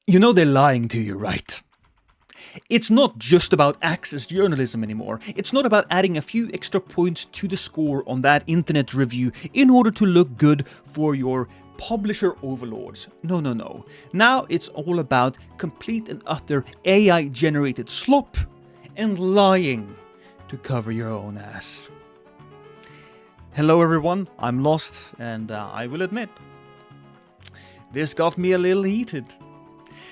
You know they're lying to you, right? It's not just about access journalism anymore. It's not about adding a few extra points to the score on that internet review in order to look good for your publisher overlords. No, no, no. Now it's all about complete and utter AI-generated slop and lying to cover your own ass. Hello everyone, I'm lost, and I will admit, this got me a little heated.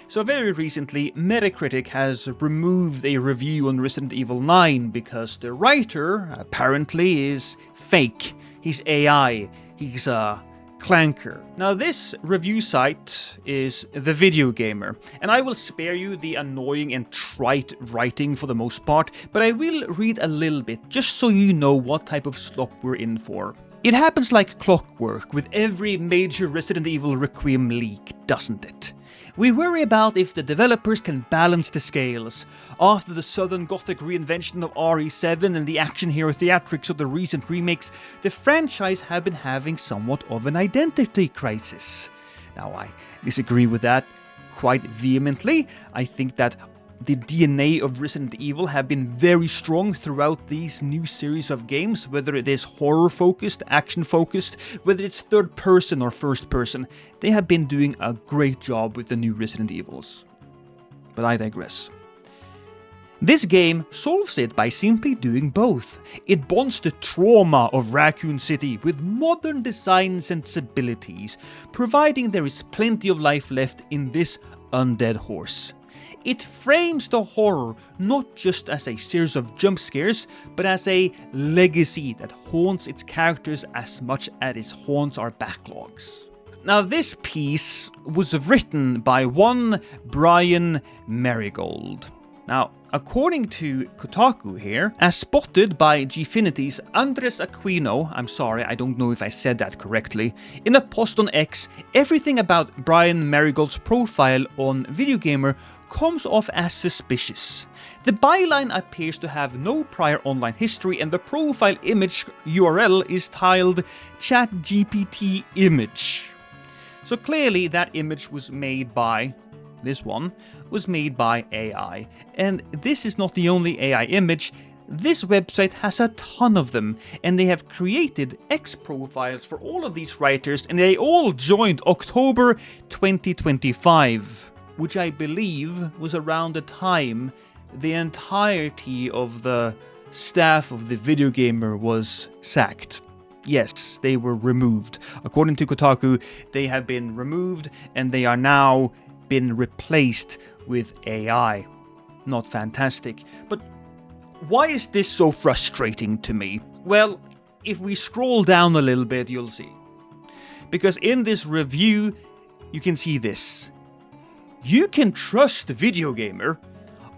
So very recently, Metacritic has removed a review on Resident Evil 9 because the writer, apparently, is fake. He's AI. He's a clanker. Now this review site is The Video Gamer, and I will spare you the annoying and trite writing for the most part, but I will read a little bit just so you know what type of slop we're in for. It happens like clockwork with every major Resident Evil Requiem leak, doesn't it? We worry about if the developers can balance the scales. After the Southern Gothic reinvention of RE7 and the action hero theatrics of the recent remakes, the franchise have been having somewhat of an identity crisis. Now, I disagree with that quite vehemently. I think that the DNA of Resident Evil have been very strong throughout these new series of games, whether it is horror-focused, action-focused, whether it's third-person or first-person. They have been doing a great job with the new Resident Evils. But I digress. This game solves it by simply doing both. It bonds the trauma of Raccoon City with modern design sensibilities, providing there is plenty of life left in this undead horse. It frames the horror not just as a series of jump scares, but as a legacy that haunts its characters as much as it haunts our backlogs. Now this piece was written by one Brian Marigold. Now, according to Kotaku here, as spotted by Gfinity's Andres Aquino, I'm sorry, I don't know if I said that correctly, in a post on X, everything about Brian Marigold's profile on Video Gamer comes off as suspicious. The byline appears to have no prior online history, and the profile image URL is tiled ChatGPT image. So clearly that image was made by, this one, was made by AI. And this is not the only AI image. This website has a ton of them, and they have created X profiles for all of these writers, and they all joined October 2025, which I believe was around the time the entirety of the staff of the Video Gamer was sacked. Yes, they were removed. According to Kotaku, they have been removed, and they are now been replaced with AI. Not fantastic. But why is this so frustrating to me? Well, if we scroll down a little bit, you'll see. Because in this review, you can see this. You can trust the Video Gamer.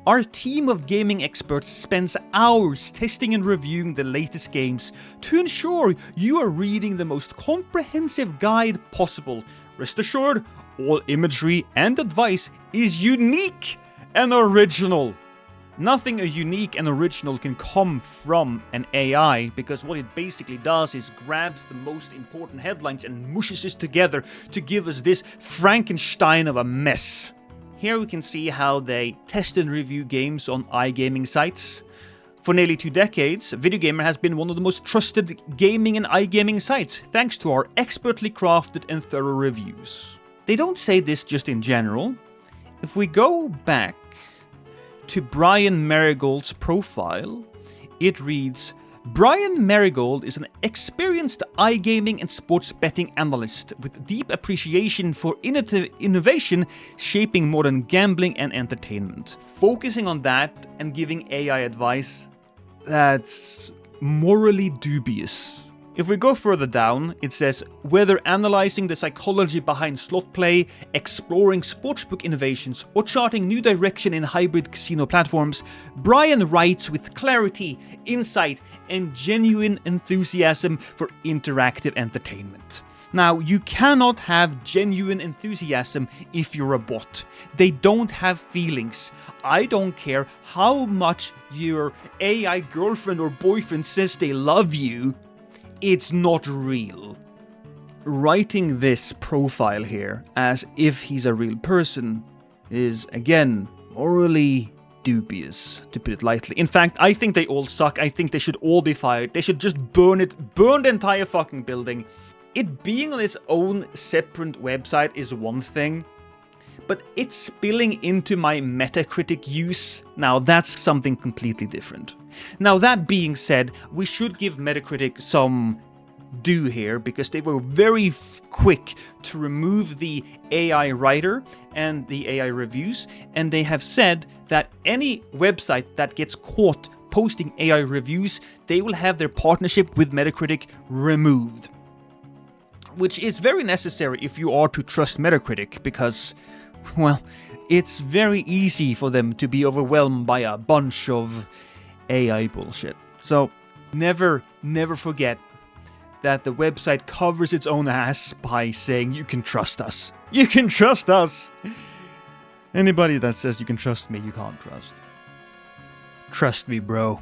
Our team of gaming experts spends hours testing and reviewing the latest games to ensure you are reading the most comprehensive guide possible. Rest assured, all imagery and advice is unique and original. Nothing unique and original can come from an AI, because what it basically does is grabs the most important headlines and mushes it together to give us this Frankenstein of a mess. Here we can see how they test and review games on iGaming sites. For nearly 2 decades, Video Gamer has been one of the most trusted gaming and iGaming sites, thanks to our expertly crafted and thorough reviews. They don't say this just in general. If we go back to Brian Marigold's profile, it reads, Brian Marigold is an experienced iGaming and sports betting analyst with deep appreciation for innovation shaping modern gambling and entertainment. Focusing on that and giving AI advice, that's morally dubious. If we go further down, it says, whether analyzing the psychology behind slot play, exploring sportsbook innovations, or charting new direction in hybrid casino platforms, Brian writes with clarity, insight, and genuine enthusiasm for interactive entertainment. Now, you cannot have genuine enthusiasm if you're a bot. They don't have feelings. I don't care how much your AI girlfriend or boyfriend says they love you. It's not real. Writing this profile here as if he's a real person is, again, morally dubious, to put it lightly. In fact, I think they all suck. I think they should all be fired. They should just burn the entire fucking building. It being on its own separate website is one thing, but it's spilling into my Metacritic use. Now that's something completely different. Now that being said, we should give Metacritic some due here, because they were very quick to remove the AI writer and the AI reviews, and they have said that any website that gets caught posting AI reviews, they will have their partnership with Metacritic removed. Which is very necessary if you are to trust Metacritic, because, well, it's very easy for them to be overwhelmed by a bunch of AI bullshit. So never forget that the website covers its own ass by saying you can trust us. You can trust us! Anybody that says you can trust me, you can't trust. Trust me, bro.